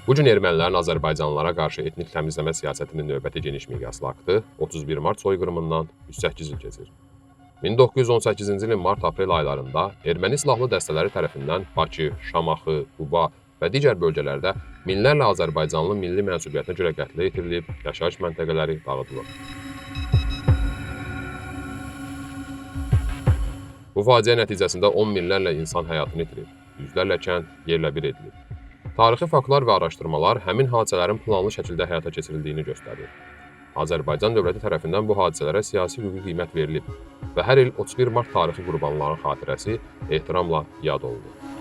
Bu gün ermənilərin Azərbaycanlılara qarşı etnik təmizləmə siyasətinin növbəti geniş miqyaslı aktı 31 mart soyqırımından 108 il keçir. 1918-ci ilin mart-aprel aylarında erməni silahlı dəstələri tərəfindən Bakı, Şamaxı, Quba və digər bölgələrdə minlərlə Azərbaycanlı milli mənsubiyyətinə görə qətlə yetirilib, yaşayış məntəqələri dağıdılıb. Bu faciə nəticəsində 10 minlərlə insan həyatını itirib, yüzlərlə kənd yerlə bir edilib. Tarixi faktlar və araşdırmalar həmin hadisələrin planlı şəkildə həyata keçirildiyini göstərir. Azərbaycan dövləti tərəfindən bu hadisələrə siyasi hüquqi qiymət verilib və hər il 31 mart tarixi qurbanların xatirəsi ehtiramla yad olunur.